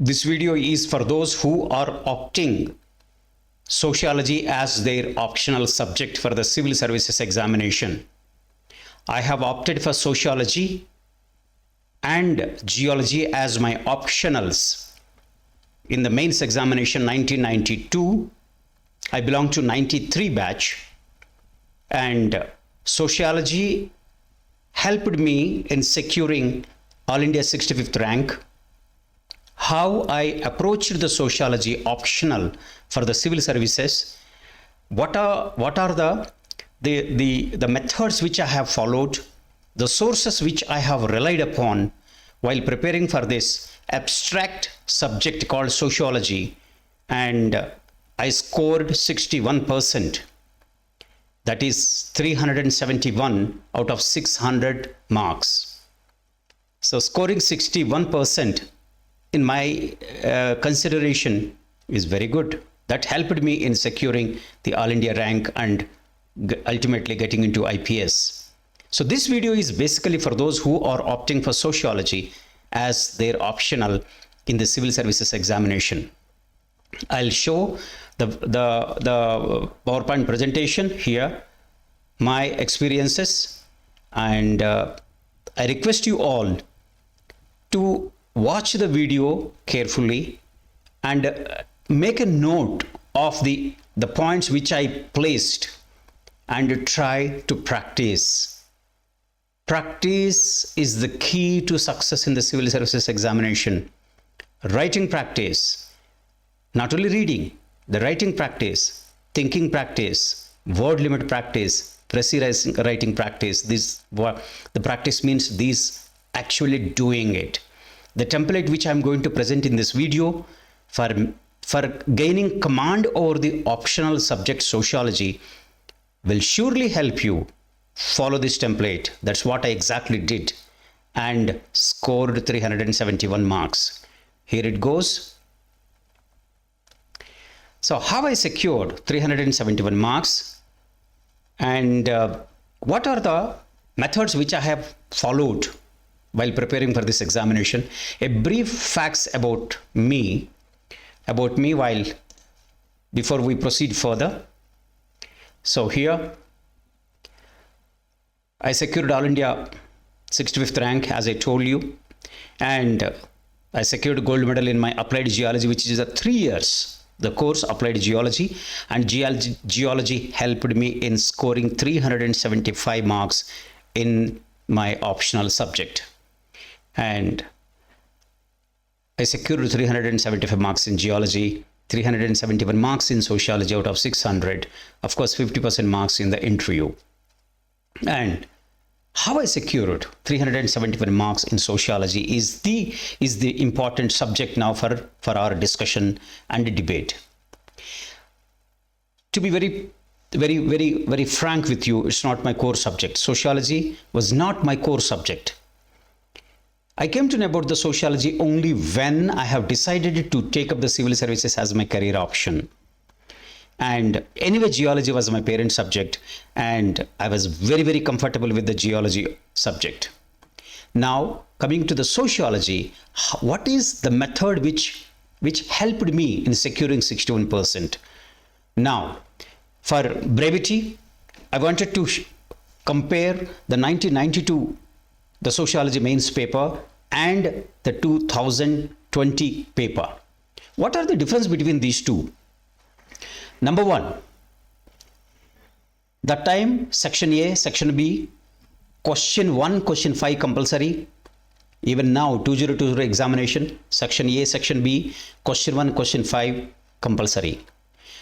This video is for those who are opting sociology as their optional subject for the civil services examination. I have opted for sociology and geology as my optionals. In the mains examination 1992, I belong to 93 batch, and sociology helped me in securing All India 65th rank. How I approached the sociology optional for the civil services, what are the methods which I have followed, the sources which I have relied upon while preparing for this abstract subject called sociology, and I scored 61%. That is 371 out of 600 marks. So scoring 61% in my consideration is very good. That helped me in securing the All India rank and ultimately getting into IPS. So this video is basically for those who are opting for sociology as their optional in the civil services examination. I'll show the PowerPoint presentation here, my experiences, and I request you all to watch the video carefully and make a note of the points which I placed and try to practice. Practice is the key to success in the civil services examination. Writing practice, not only reading, the writing practice, thinking practice, word limit practice, precise writing practice. The practice means these actually doing it. The template which I'm going to present in this video for gaining command over the optional subject sociology will surely help you follow this template. That's what I exactly did and scored 371 marks. Here it goes. So how I secured 371 marks, and what are the methods which I have followed while preparing for this examination. A brief facts about me while before we proceed further. So here I secured All India 65th rank, as I told you, and I secured gold medal in my applied geology, which is a 3 years the course applied geology, and geology helped me in scoring 375 marks in my optional subject. And I secured 375 marks in geology, 371 marks in sociology out of 600, of course 50% marks in the interview. And how I secured 371 marks in sociology is the important subject now for our discussion and debate. To be very frank with you, it's not my core subject. Sociology was not my core subject. I came to know about the sociology only when I have decided to take up the civil services as my career option. And anyway, geology was my parent subject, and I was very comfortable with the geology subject. Now, coming to the sociology, what is the method which helped me in securing 61%? Now, for brevity, I wanted to compare the 1992 the sociology mains paper and the 2020 paper. What are the difference between these two? Number one, that time section A, section B, question 1, question 5 compulsory. Even now 2020 examination, section A, section B, question 1, question 5 compulsory.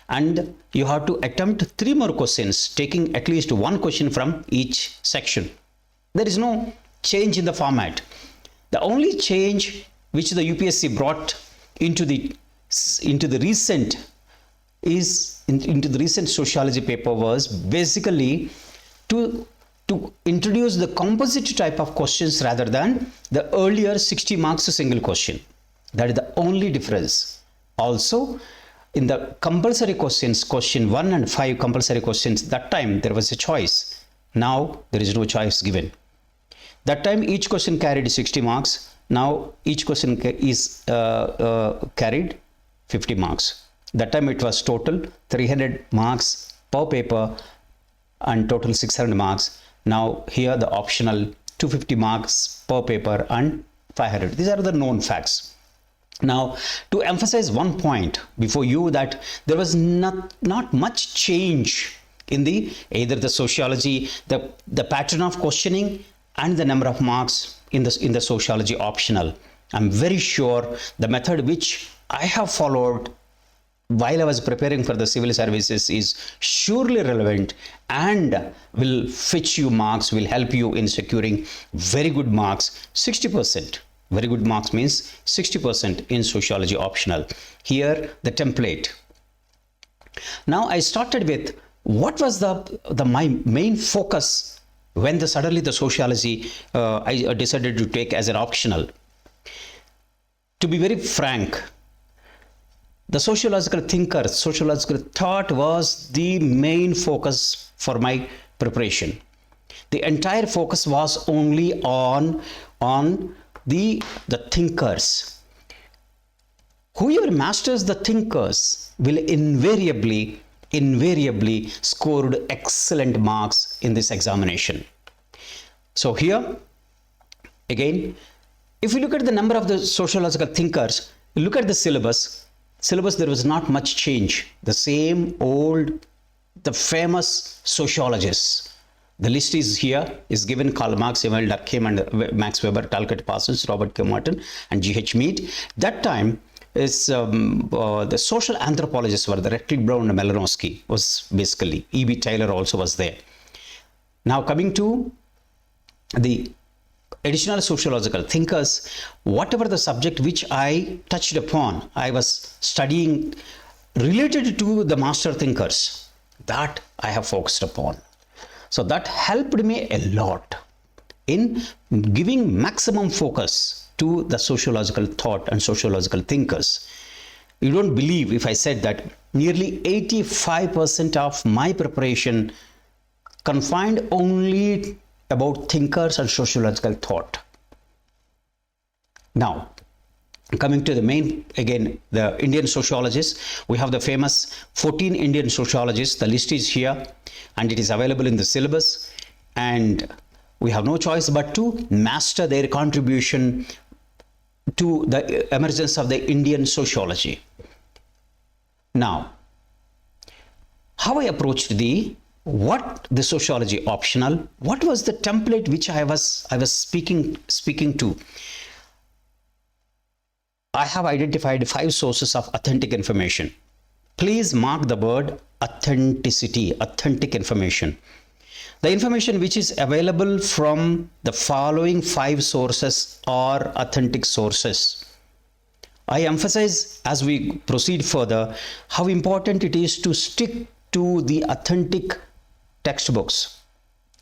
And you have to attempt 3 more questions, taking at least 1 question from each section. There is no change in the format. The only change which the UPSC brought into the recent sociology paper was basically to introduce the composite type of questions rather than the earlier 60 marks a single question. That is the only difference. Also, in the compulsory questions, question 1 and 5 compulsory questions, that time there was a choice. Now there is no choice given. That time each question carried 60 marks. Now each question is carried 50 marks. That time it was total 300 marks per paper and total 600 marks. Now here the optional 250 marks per paper and 500. These are the known facts. Now, to emphasize one point before you, that there was not much change in either the sociology, the pattern of questioning and the number of marks in the sociology optional. I'm very sure the method which I have followed while I was preparing for the civil services is surely relevant and will fetch you marks, will help you in securing very good marks, 60%. Very good marks means 60% in sociology optional. Here the template. Now I started with what was my main focus when suddenly the sociology I decided to take as an optional. To be very frank, the sociological thinker, sociological thought was the main focus for my preparation. The entire focus was only on the thinkers. Whoever masters the thinkers will invariably scored excellent marks in this examination. So here again, if you look at the number of the sociological thinkers, look at the syllabus, there was not much change. The same old, the famous sociologists. The list is here, is given: Karl Marx, Emil Durkheim, and Max Weber, Talcott Parsons, Robert K. Martin, and G.H. Mead. That time is the social anthropologists were the Redcliffe, Brown, and Malinowski was basically. E.B. Taylor also was there. Now coming to the additional sociological thinkers, whatever the subject which I touched upon, I was studying related to the master thinkers, that I have focused upon. So that helped me a lot in giving maximum focus to the sociological thought and sociological thinkers. You don't believe if I said that nearly 85% of my preparation confined only about thinkers and sociological thought. Now, coming to the main, again, the Indian sociologists, we have the famous 14 Indian sociologists. The list is here and it is available in the syllabus, and we have no choice but to master their contribution to the emergence of the Indian sociology. Now, how I approached the sociology optional, what was the template which I was speaking to? I have identified 5 sources of authentic information. Please mark the word authenticity, authentic information. The information which is available from the following 5 sources are authentic sources. I emphasize as we proceed further how important it is to stick to the authentic textbooks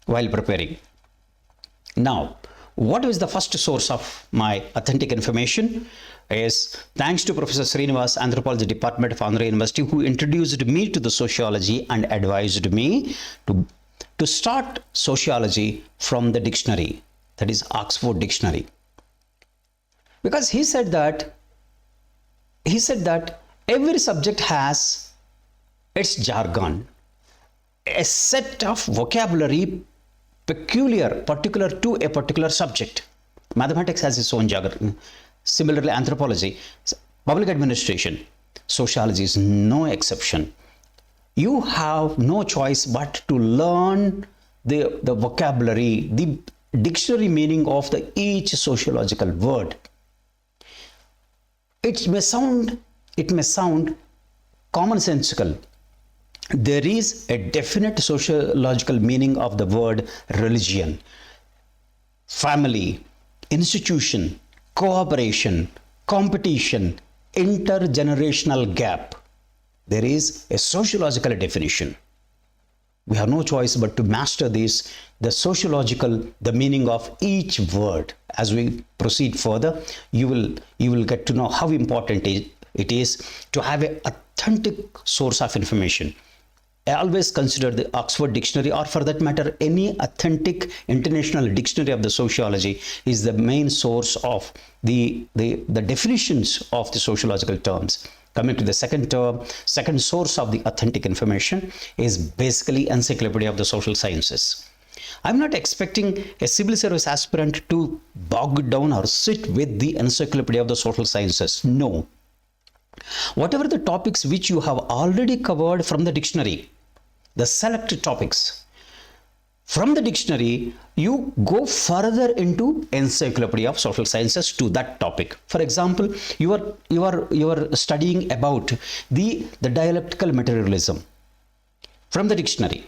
while preparing. Now, what is the first source of my authentic information? Is thanks to Professor Srinivas, Anthropology Department of Andhra University, who introduced me to the sociology and advised me to start sociology from the dictionary, that is Oxford Dictionary. Because he said that every subject has its jargon, a set of vocabulary particular to a particular subject. Mathematics has its own jargon. Similarly, anthropology, public administration, sociology is no exception. You have no choice but to learn the vocabulary, the dictionary meaning of each sociological word. It may sound commonsensical. There is a definite sociological meaning of the word religion, family, institution, cooperation, competition, intergenerational gap. There is a sociological definition. We have no choice but to master this, the meaning of each word. As we proceed further, you will get to know how important it is to have an authentic source of information. always consider the Oxford Dictionary, or for that matter, any authentic international dictionary of the sociology is the main source of the definitions of the sociological terms. Coming to the second term, second source of the authentic information is basically Encyclopedia of the Social Sciences. I'm not expecting a civil service aspirant to bog down or sit with the Encyclopedia of the Social Sciences. No. Whatever the topics which you have already covered from the dictionary, the selected topics from the dictionary, you go further into Encyclopedia of Social Sciences to that topic. For example, you are studying about the dialectical materialism from the dictionary.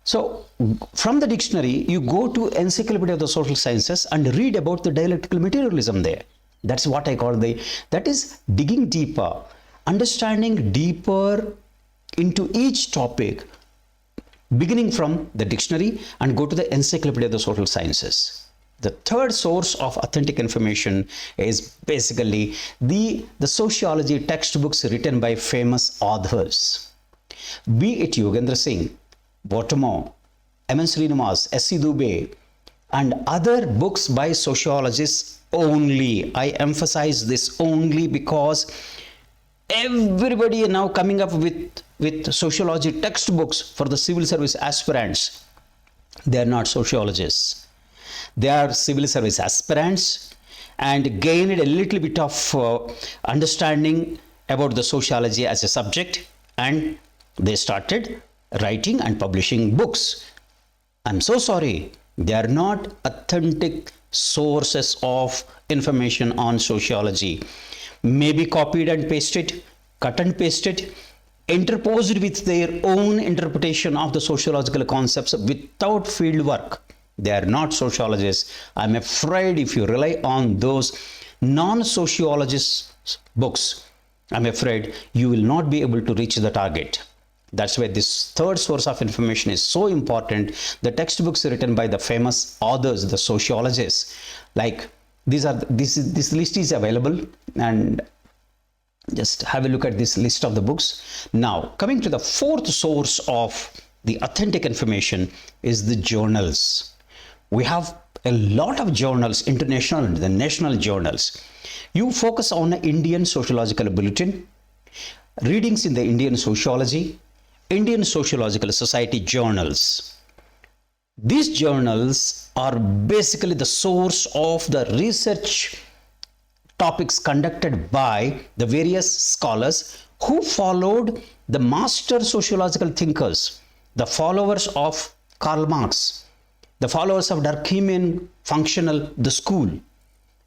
So from the dictionary, you go to Encyclopedia of the Social Sciences and read about the dialectical materialism there. That's what I call that is digging deeper, understanding deeper into each topic, beginning from the dictionary and go to the Encyclopedia of the Social Sciences. The third source of authentic information is basically the sociology textbooks written by famous authors. Be it Yogendra Singh, Bottomo, M.N. Srinivas, S.C. Dubey, and other books by sociologists only. I emphasize this only because everybody is now coming up with sociology textbooks for the civil service aspirants. They are not sociologists. They are civil service aspirants and gained a little bit of understanding about the sociology as a subject, and they started writing and publishing books. I'm so sorry, they are not authentic sources of information on sociology. Maybe copied and pasted, cut and pasted, interposed with their own interpretation of the sociological concepts without field work. They are not sociologists. I'm afraid if you rely on those non-sociologists' books, I'm afraid you will not be able to reach the target. That's why this third source of information is so important. The textbooks written by the famous authors, the sociologists, like this list is available, and just have a look at this list of the books. Now, coming to the fourth source of the authentic information is the journals. We have a lot of journals, international and the national journals. You focus on the Indian Sociological Bulletin, readings in the Indian Sociology, Indian Sociological Society journals. These journals are basically the source of the research topics conducted by the various scholars who followed the master sociological thinkers, the followers of Karl Marx, the followers of Durkheimian functional, the school.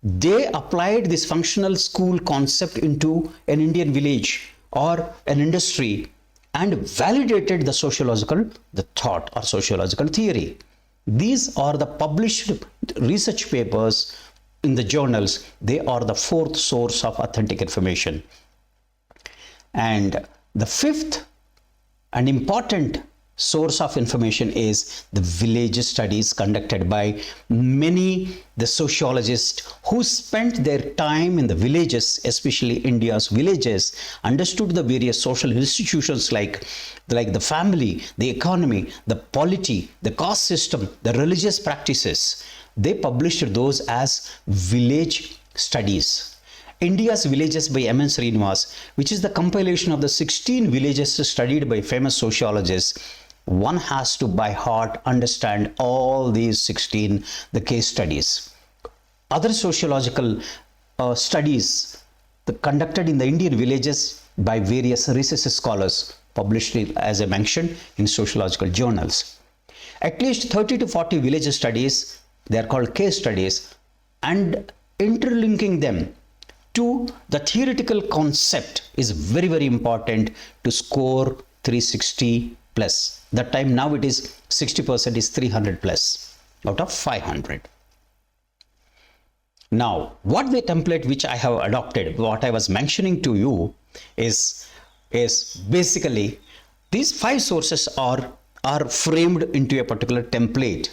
They applied this functional school concept into an Indian village or an industry and validated the sociological, the thought or sociological theory. These are the published research papers in the journals. They are the fourth source of authentic information. And the fifth and important source of information is the village studies conducted by many the sociologists who spent their time in the villages, especially India's villages, understood the various social institutions like the family, the economy, the polity, the caste system, the religious practices. They published those as village studies. India's Villages by M.N. Srinivas, which is the compilation of the 16 villages studied by famous sociologists. One has to by heart understand all these 16 the case studies. Other sociological studies conducted in the Indian villages by various research scholars, published as I mentioned in sociological journals. At least 30 to 40 village studies, they are called case studies, and interlinking them to the theoretical concept is very, very important to score 360 plus. That time now it is 60% is 300 plus out of 500. Now, what the template which I have adopted, what I was mentioning to you is basically these 5 sources are framed into a particular template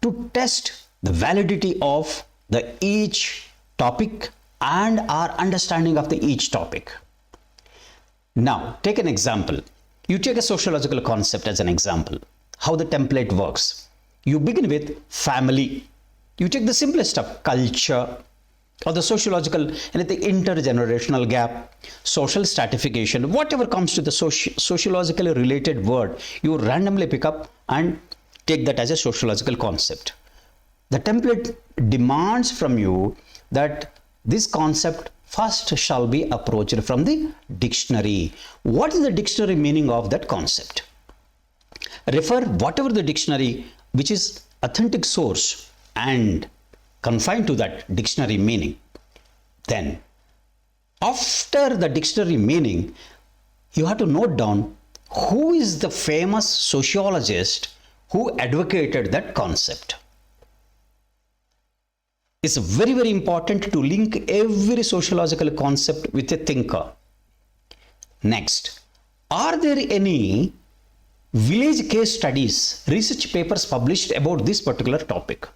to test the validity of the each topic and our understanding of the each topic. Now, take an example. You take a sociological concept as an example, how the template works. You begin with family. You take the simplest stuff, culture, or the sociological, anything intergenerational gap, social stratification, whatever comes to the sociologically related word, you randomly pick up and take that as a sociological concept. The template demands from you that this concept first shall be approached from the dictionary. What is the dictionary meaning of that concept? Refer whatever the dictionary which is authentic source and confined to that dictionary meaning. Then, after the dictionary meaning, you have to note down who is the famous sociologist who advocated that concept. It's very, very important to link every sociological concept with a thinker. Next, are there any village case studies, research papers published about this particular topic?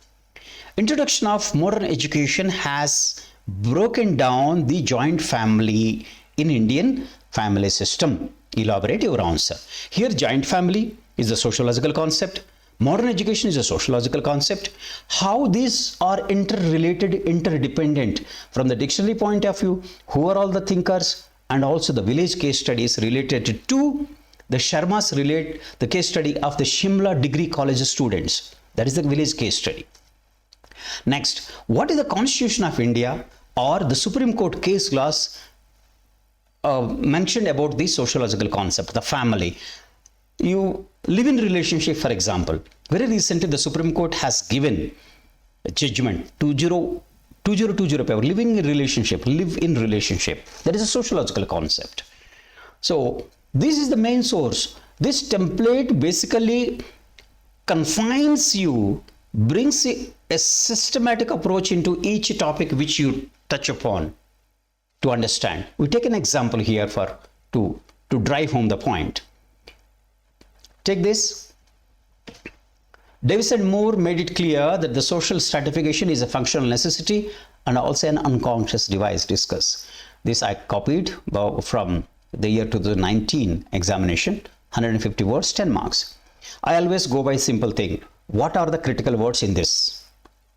Introduction of modern education has broken down the joint family in Indian family system. Elaborate your answer. Here, joint family is a sociological concept. Modern education is a sociological concept. How these are interrelated, interdependent from the dictionary point of view, who are all the thinkers, and also the village case studies related to the Sharmas relate the case study of the Shimla degree college students. That is the village case study. Next, what is the Constitution of India or the Supreme Court case laws mentioned about the sociological concept, the family? You live in relationship, for example. Very recently, the Supreme Court has given a judgment 2020 paper, living in relationship, live in relationship. That is a sociological concept. So this is the main source. This template basically confines you, brings a systematic approach into each topic which you touch upon to understand. We take an example here to drive home the point. Take this. Davis and Moore made it clear that the social stratification is a functional necessity and also an unconscious device. Discuss. This I copied from the year 2019 examination, 150 words, 10 marks. I always go by simple thing. What are the critical words in this?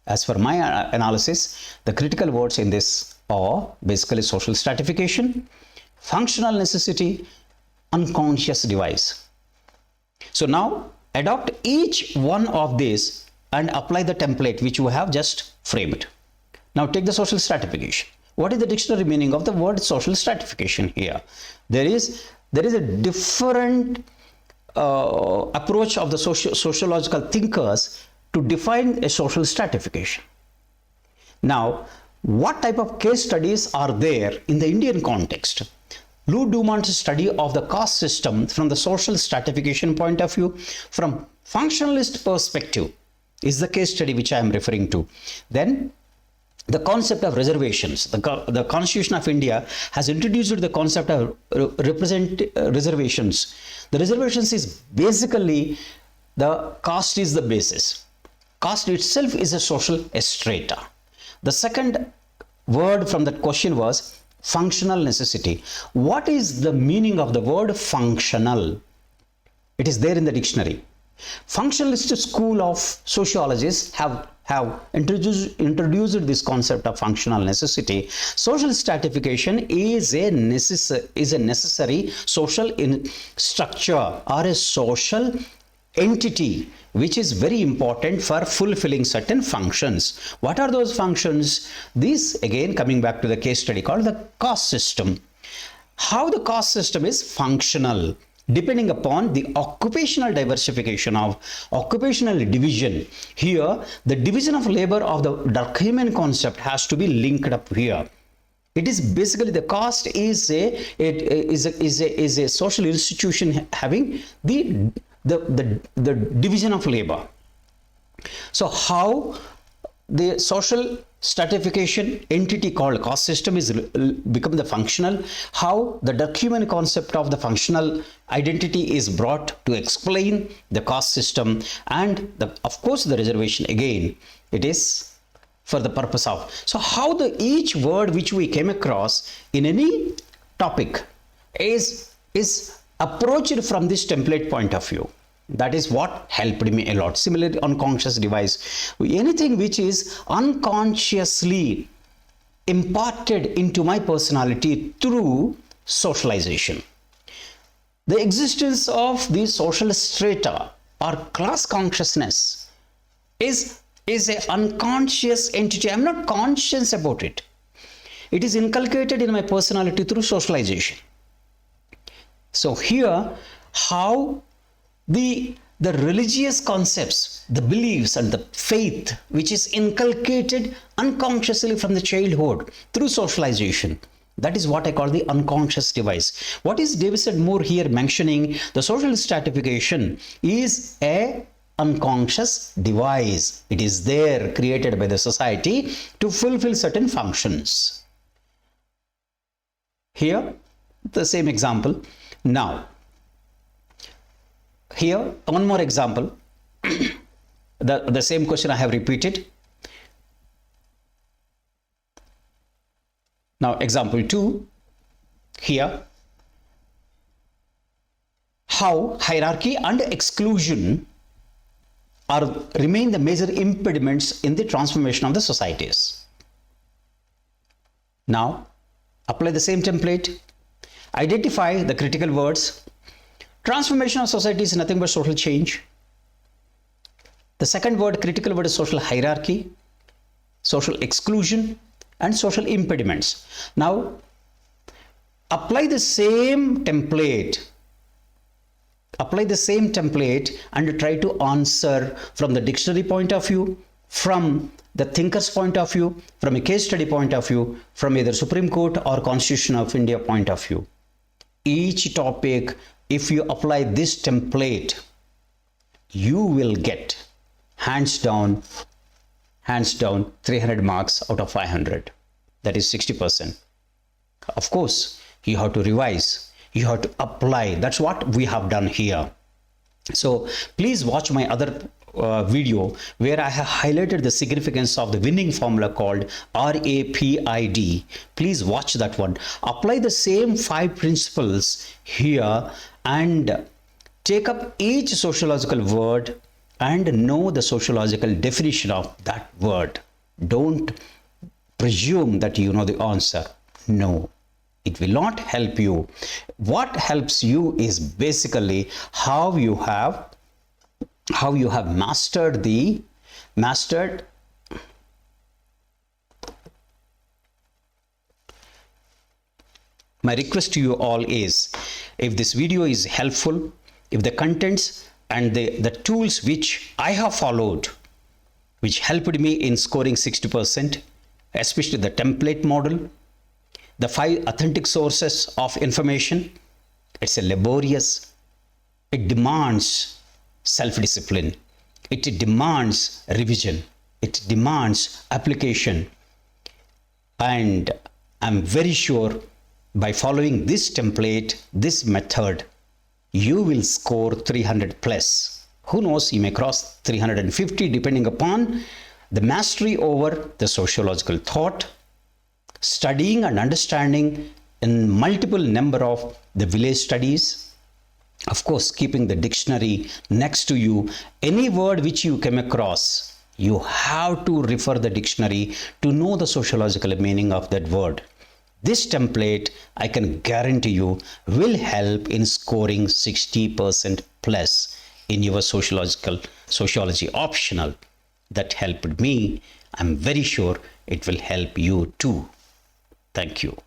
As for my analysis, the critical words in this are basically social stratification, functional necessity, unconscious device. So now adopt each one of these and apply the template which you have just framed. Now take the social stratification. What is the dictionary meaning of the word social stratification here? There is a different approach of the sociological thinkers to define a social stratification. Now, what type of case studies are there in the Indian context? Lou Dumont's study of the caste system from the social stratification point of view, from functionalist perspective, is the case study which I am referring to. Then the concept of reservations. The Constitution of India has introduced the concept of reservations. The reservations is basically the caste is the basis. Caste itself is a social strata. The second word from that question was functional necessity. What is the meaning of the word functional? It is there in the dictionary. Functionalist school of sociologists have introduced this concept of functional necessity. Social stratification is a necessary social structure or a social entity which is very important for fulfilling certain functions. What are those functions? This again coming back to the case study called the caste system. How the caste system is functional depending upon the occupational diversification of occupational division. Here the division of labor of the Durkheimian concept has to be linked up here. It is basically the caste is a social institution having the division of labor. So how the social stratification entity called caste system is become the functional, how the Durkheimian concept of the functional identity is brought to explain the caste system, and of course the reservation again, it is for the purpose of. So how each word which we came across in any topic is approached from this template point of view. That is what helped me a lot. Similarly, unconscious device, anything which is unconsciously imparted into my personality through socialization. The existence of the social strata or class consciousness is an unconscious entity. I'm not conscious about it. It is inculcated in my personality through socialization. So here, how the religious concepts, the beliefs and the faith which is inculcated unconsciously from the childhood through socialization, that is what I call the unconscious device. What is David Moore here mentioning? The social stratification is a unconscious device. It is there, created by the society to fulfill certain functions. Here, the same example. Now, here, one more example. the same question I have repeated. Now, example 2, here, how hierarchy and exclusion remain the major impediments in the transformation of the societies. Now, apply the same template, identify the critical words. Transformation of society is nothing but social change. The second word, critical word, is social hierarchy, social exclusion, and social impediments. Now, apply the same template. Apply the same template and try to answer from the dictionary point of view, from the thinker's point of view, from a case study point of view, from either Supreme Court or Constitution of India point of view. Each topic, if you apply this template, you will get hands down 300 marks out of 500. That is 60%. Of course, you have to revise, you have to apply. That's what we have done here. So please watch my other video where I have highlighted the significance of the winning formula called RAPID. Please watch that one. Apply the same 5 principles here and take up each sociological word and know the sociological definition of that word. Don't presume that you know the answer. No, it will not help you. What helps you is basically how you have mastered my request to you all is, if this video is helpful, if the contents and the tools which I have followed, which helped me in scoring 60%, especially the template model, the 5 authentic sources of information, it's a laborious, it demands self-discipline, it demands revision, it demands application, and I'm very sure by following this template, this method, you will score 300 plus. Who knows, you may cross 350 depending upon the mastery over the sociological thought, studying and understanding in multiple number of the village studies. Of course, keeping the dictionary next to you. Any word which you come across, you have to refer the dictionary to know the sociological meaning of that word. This template, I can guarantee you, will help in scoring 60% plus in your sociology optional. That helped me. I'm very sure it will help you too. Thank you.